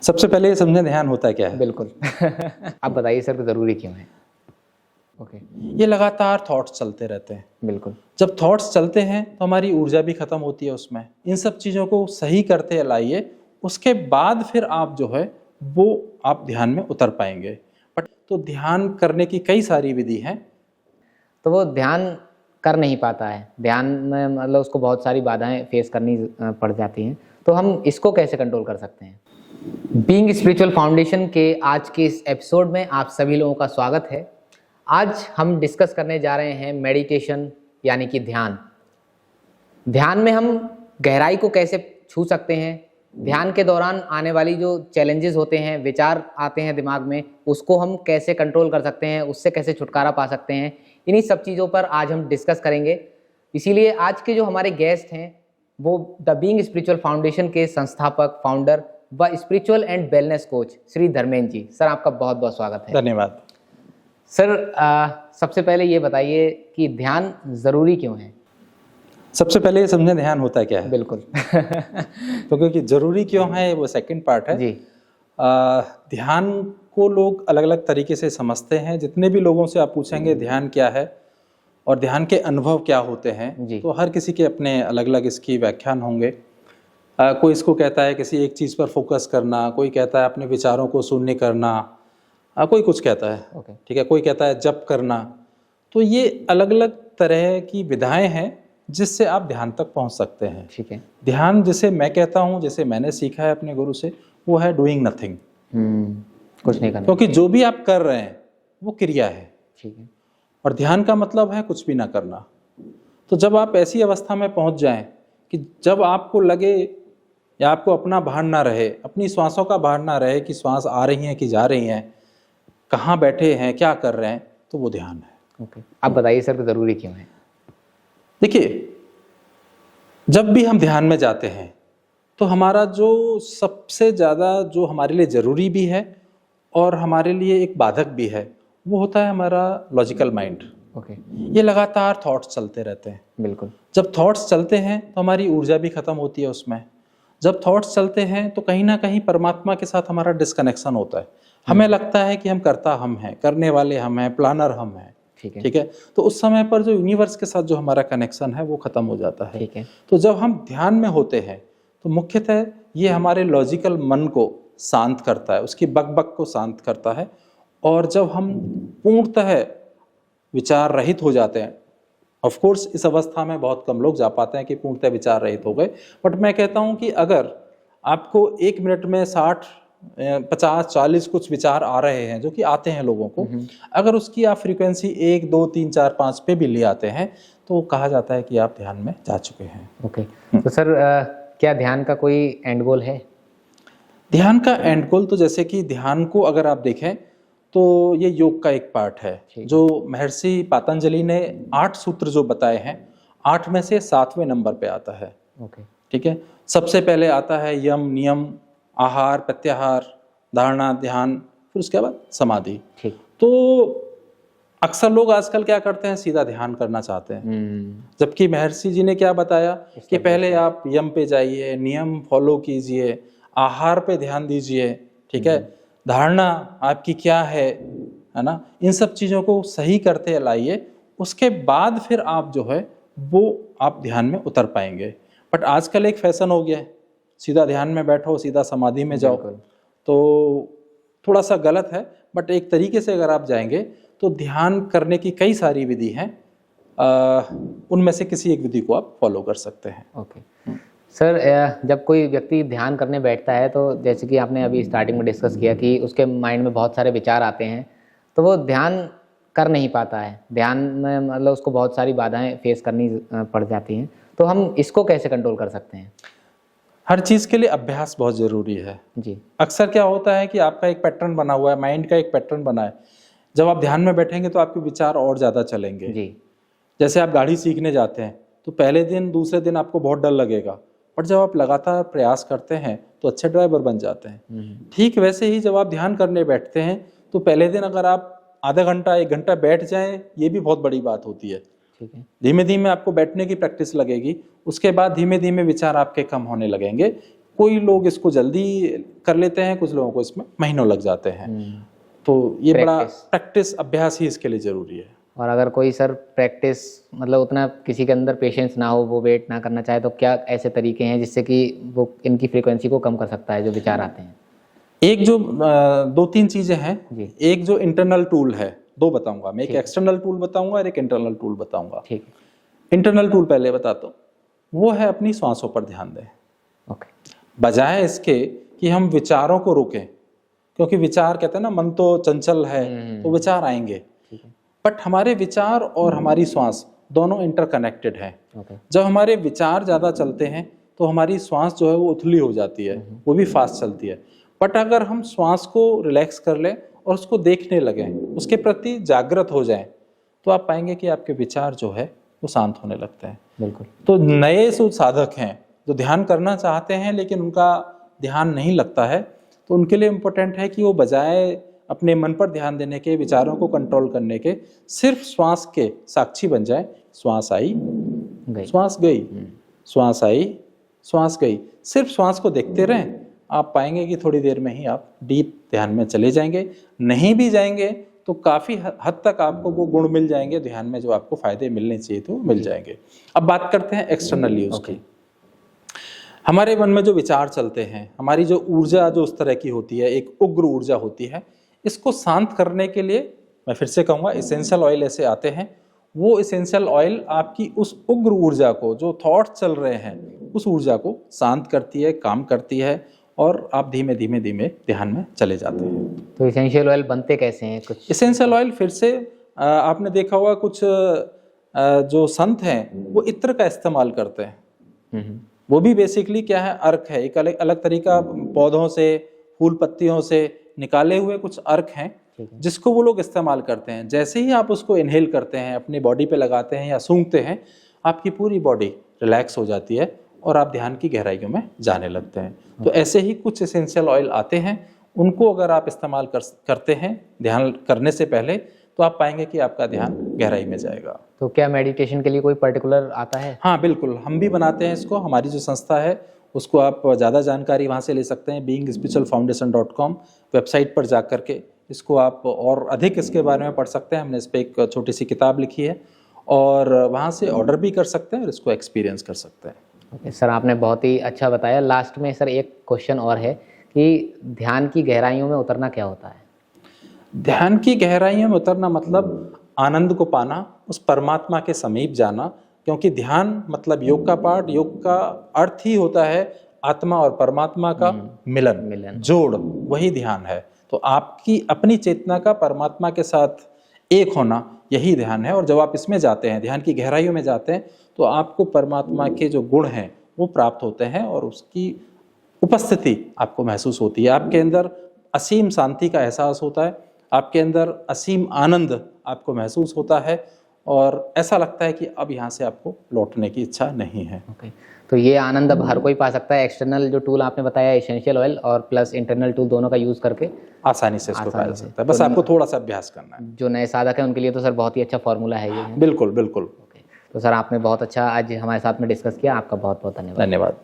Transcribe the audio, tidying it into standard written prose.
सबसे पहले ये समझें ध्यान होता क्या है। बिल्कुल। आप बताइए सर, तो ज़रूरी क्यों है? ओके। ये लगातार थॉट्स चलते रहते हैं। बिल्कुल। जब थॉट्स चलते हैं तो हमारी ऊर्जा भी खत्म होती है उसमें। इन सब चीज़ों को सही करते लाइए, उसके बाद फिर आप जो है वो आप ध्यान में उतर पाएंगे। बट तो ध्यान करने की कई सारी विधि हैं। तो वो ध्यान कर नहीं पाता है, ध्यान में मतलब उसको बहुत सारी बाधाएं फेस करनी पड़ जाती हैं, तो हम इसको कैसे कंट्रोल कर सकते हैं? बीइंग स्पिरिचुअल फाउंडेशन के आज के इस एपिसोड में आप सभी लोगों का स्वागत है। आज हम डिस्कस करने जा रहे हैं मेडिटेशन यानी कि ध्यान। ध्यान में हम गहराई को कैसे छू सकते हैं, ध्यान के दौरान आने वाली जो चैलेंजेस होते हैं, विचार आते हैं दिमाग में, उसको हम कैसे कंट्रोल कर सकते हैं, उससे कैसे छुटकारा पा सकते हैं, इन्हीं सब चीज़ों पर आज हम डिस्कस करेंगे। इसीलिए आज के जो हमारे गेस्ट हैं वो द बीइंग स्पिरिचुअल फाउंडेशन के संस्थापक, फाउंडर व spiritual and wellness coach Shri Dharmendra ji. Sir, आपका बहुत बहुत स्वागत है। धन्यवाद। सर, सबसे पहले ये बताइए कि ध्यान ज़रूरी क्यों है? सबसे पहले ये समझें ध्यान होता क्या है। बिल्कुल। तो क्योंकि जरूरी क्यों है वो सेकंड पार्ट है जी। ध्यान को लोग अलग अलग तरीके से समझते हैं। जितने भी लोगों से आप पूछेंगे ध्यान क्या है और ध्यान के अनुभव क्या होते हैं, तो हर किसी के अपने अलग अलग इसकी व्याख्यान होंगे। कोई इसको कहता है किसी एक चीज़ पर फोकस करना, कोई कहता है अपने विचारों को शून्य करना, कोई कुछ कहता है। ठीक है, कोई कहता है जप करना। तो ये अलग अलग तरह की विधाएं हैं जिससे आप ध्यान तक पहुंच सकते हैं। ठीक है। ध्यान जिसे मैं कहता हूं, जैसे मैंने सीखा है अपने गुरु से, वो है डूइंग नथिंग। कुछ नहीं करना, क्योंकि जो भी आप कर रहे हैं वो क्रिया है। ठीक है। और ध्यान का मतलब है कुछ भी ना करना। तो जब आप ऐसी अवस्था में पहुंच जाएं कि जब आपको लगे या आपको अपना भान ना रहे, अपनी श्वासों का भान ना रहे कि श्वास आ रही हैं कि जा रही हैं, कहाँ बैठे हैं, क्या कर रहे हैं, तो वो ध्यान है। ओके। आप बताइए सर, तो ज़रूरी क्यों है? देखिए, जब भी हम ध्यान में जाते हैं तो हमारा जो सबसे ज़्यादा जो हमारे लिए ज़रूरी भी है और हमारे लिए एक बाधक भी है, वो होता है हमारा लॉजिकल माइंड। ओके। ये लगातार थॉट्स चलते रहते हैं। बिल्कुल। जब थॉट्स चलते हैं तो हमारी ऊर्जा भी खत्म होती है उसमें। जब थॉट्स चलते हैं तो कहीं ना कहीं परमात्मा के साथ हमारा डिस्कनेक्शन होता है। हमें लगता है कि हम करता हम हैं, करने वाले हम हैं, प्लानर हम हैं। ठीक है। तो उस समय पर जो यूनिवर्स के साथ जो हमारा कनेक्शन है वो खत्म हो जाता है। ठीक है। तो जब हम ध्यान में होते हैं तो मुख्यतः ये हमारे लॉजिकल मन को शांत करता है, उसकी बकबक को शांत करता है। और जब हम पूर्णतः विचार रहित हो जाते हैं, ऑफ कोर्स इस अवस्था में बहुत कम लोग जा पाते हैं कि पूर्णतः विचार रहित हो गए, बट मैं कहता हूं कि अगर आपको 1 मिनट में 60, 50, 40 कुछ विचार आ रहे हैं जो कि आते हैं लोगों को, अगर उसकी आप फ्रीक्वेंसी 1, 2, 3, 4, 5 पे भी ले आते हैं तो कहा जाता है कि आप ध्यान में जा चुके हैं। ओके। तो सर, क्या ध्यान का कोई एंड गोल है? ध्यान का एंड गोल तो जैसे कि ध्यान को अगर आप देखें तो ये योग का एक पार्ट है। जो महर्षि पतंजलि ने 8 सूत्र जो बताए हैं, 8 में से 7वें नंबर पे आता है। ओके। ठीक है। सबसे पहले आता है यम, नियम, आहार, प्रत्याहार, धारणा, ध्यान, फिर उसके बाद समाधि। ठीक। तो अक्सर लोग आजकल क्या करते हैं, सीधा ध्यान करना चाहते हैं। जबकि महर्षि जी ने क्या बताया कि पहले आप यम पे जाइए, नियम फॉलो कीजिए, आहार पे ध्यान दीजिए। ठीक है। धारणा आपकी क्या है ना, इन सब चीज़ों को सही करते लाइए, उसके बाद फिर आप जो है वो आप ध्यान में उतर पाएंगे। बट आजकल एक फैशन हो गया है, सीधा ध्यान में बैठो, सीधा समाधि में जाओ, तो थोड़ा सा गलत है। बट एक तरीके से अगर आप जाएंगे तो ध्यान करने की कई सारी विधि हैं, उनमें से किसी एक विधि को आप फॉलो कर सकते हैं। ओके। सर, जब कोई व्यक्ति ध्यान करने बैठता है तो जैसे कि आपने अभी स्टार्टिंग में डिस्कस किया कि उसके माइंड में बहुत सारे विचार आते हैं, तो वो ध्यान कर नहीं पाता है, ध्यान में मतलब उसको बहुत सारी बाधाएं फेस करनी पड़ जाती हैं, तो हम इसको कैसे कंट्रोल कर सकते हैं? हर चीज़ के लिए अभ्यास बहुत ज़रूरी है जी। अक्सर क्या होता है कि आपका एक पैटर्न बना हुआ है, माइंड का एक पैटर्न बना है। जब आप ध्यान में बैठेंगे तो आपके विचार और ज़्यादा चलेंगे। जी। जैसे आप गाड़ी सीखने जाते हैं तो पहले दिन दूसरे दिन आपको बहुत डर लगेगा, पर जब आप लगातार प्रयास करते हैं तो अच्छे ड्राइवर बन जाते हैं। ठीक वैसे ही जब आप ध्यान करने बैठते हैं तो पहले दिन अगर आप आधा घंटा 1 घंटा बैठ जाएं, ये भी बहुत बड़ी बात होती है। ठीक है। धीमे धीमे आपको बैठने की प्रैक्टिस लगेगी, उसके बाद धीमे धीमे विचार आपके कम होने लगेंगे। कोई लोग इसको जल्दी कर लेते हैं, कुछ लोगों को इसमें महीनों लग जाते हैं। तो ये बड़ा प्रैक्टिस, अभ्यास ही इसके लिए जरूरी है। और अगर कोई सर प्रैक्टिस मतलब उतना किसी के अंदर पेशेंस ना हो, वो वेट ना करना चाहे, तो क्या ऐसे तरीके हैं जिससे कि वो इनकी फ्रीक्वेंसी को कम कर सकता है जो विचार आते हैं? एक जो 2-3 चीजें हैं जी। एक जो इंटरनल टूल है, 2 बताऊंगा मैं, एक एक्सटर्नल टूल बताऊंगा और एक इंटरनल टूल बताऊंगा। ठीक है, इंटरनल टूल पहले बताता हूँ। वो है अपनी सांसों पर ध्यान दें, ओके। बजाय इसके कि हम विचारों को रोकें, क्योंकि विचार कहते हैं ना, मन तो चंचल है तो विचार आएंगे, बट हमारे विचार और हमारी श्वास दोनों इंटरकनेक्टेड हैं। जब हमारे विचार ज़्यादा चलते हैं तो हमारी श्वास जो है वो उथली हो जाती है, वो भी फास्ट चलती है। बट अगर हम श्वास को रिलैक्स कर लें और उसको देखने लगें, उसके प्रति जागृत हो जाएं, तो आप पाएंगे कि आपके विचार जो है वो शांत होने लगते हैं। बिल्कुल। तो नए जो साधक हैं जो ध्यान करना चाहते हैं लेकिन उनका ध्यान नहीं लगता है, तो उनके लिए इम्पोर्टेंट है कि वो बजाय अपने मन पर ध्यान देने के, विचारों को कंट्रोल करने के, सिर्फ श्वास के साक्षी बन जाए। श्वास आई, श्वास गई, श्वास आई, श्वास गई, सिर्फ श्वास को देखते रहें। आप पाएंगे कि थोड़ी देर में ही आप डीप ध्यान में चले जाएंगे। नहीं भी जाएंगे तो काफ़ी हद तक आपको वो गुण मिल जाएंगे ध्यान में जो आपको फायदे मिलने चाहिए तो मिल जाएंगे। अब बात करते हैं एक्सटर्नल यूज की। हमारे मन में जो विचार चलते हैं, हमारी जो ऊर्जा जो उस तरह की होती है, एक उग्र ऊर्जा होती है, इसको शांत करने के लिए मैं फिर से कहूँगा एसेंशियल ऑयल ऐसे आते हैं। वो एसेंशियल ऑयल आपकी उस उग्र ऊर्जा को, जो थॉट्स चल रहे हैं, उस ऊर्जा को शांत करती है, काम करती है और आप धीमे धीमे धीमे ध्यान में चले जाते हैं। तो एसेंशियल ऑयल बनते कैसे हैं? कुछ एसेंशियल ऑयल फिर से आपने देखा होगा कुछ जो संत हैं वो इत्र का इस्तेमाल करते हैं। वो भी बेसिकली क्या है, अर्क है, एक अलग अलग तरीका, पौधों से, फूल पत्तियों से निकाले हुए कुछ अर्क हैं जिसको वो लोग इस्तेमाल करते हैं। जैसे ही आप उसको इनहेल करते हैं, अपनी बॉडी पे लगाते हैं या सूंघते हैं, आपकी पूरी बॉडी रिलैक्स हो जाती है और आप ध्यान की गहराइयों में जाने लगते हैं। तो ऐसे ही कुछ एसेंशियल ऑयल आते हैं, उनको अगर आप इस्तेमाल करते हैं ध्यान करने से पहले, तो आप पाएंगे कि आपका ध्यान गहराई में जाएगा। तो क्या मेडिटेशन के लिए कोई पर्टिकुलर आता है? हाँ बिल्कुल, हम भी बनाते हैं इसको। हमारी जो संस्था है उसको आप ज़्यादा जानकारी वहाँ से ले सकते हैं, beingspiritualfoundation.com वेबसाइट पर जा करके इसको आप और अधिक इसके बारे में पढ़ सकते हैं। हमने इस पर एक छोटी सी किताब लिखी है और वहाँ से ऑर्डर भी कर सकते हैं और इसको एक्सपीरियंस कर सकते हैं। ओके सर, आपने बहुत ही अच्छा बताया। लास्ट में सर एक क्वेश्चन और है कि ध्यान की गहराइयों में उतरना क्या होता है? ध्यान की गहराइयों में उतरना मतलब आनंद को पाना, उस परमात्मा के समीप जाना, क्योंकि ध्यान मतलब योग का पाठ, योग का अर्थ ही होता है आत्मा और परमात्मा का मिलन, जोड़, वही ध्यान है। तो आपकी अपनी चेतना का परमात्मा के साथ एक होना, यही ध्यान है। और जब आप इसमें जाते हैं, ध्यान की गहराइयों में जाते हैं, तो आपको परमात्मा के जो गुण हैं वो प्राप्त होते हैं और उसकी उपस्थिति आपको महसूस होती है। आपके अंदर असीम शांति का एहसास होता है, आपके अंदर असीम आनंद आपको महसूस होता है और ऐसा लगता है कि अब यहाँ से आपको लौटने की इच्छा नहीं है। ओके, तो ये आनंद अब हर कोई पा सकता है। एक्सटर्नल जो टूल आपने बताया एसेंशियल ऑयल और प्लस इंटरनल टूल, दोनों का यूज़ करके आसानी से इसको पाया जा सकता है। बस आपको थोड़ा सा अभ्यास करना है। जो नए साधक हैं उनके लिए तो सर बहुत ही अच्छा फॉर्मूला है ये। बिल्कुल बिल्कुल। ओके, तो सर आपने बहुत अच्छा आज हमारे साथ में डिस्कस किया। आपका बहुत बहुत धन्यवाद। धन्यवाद।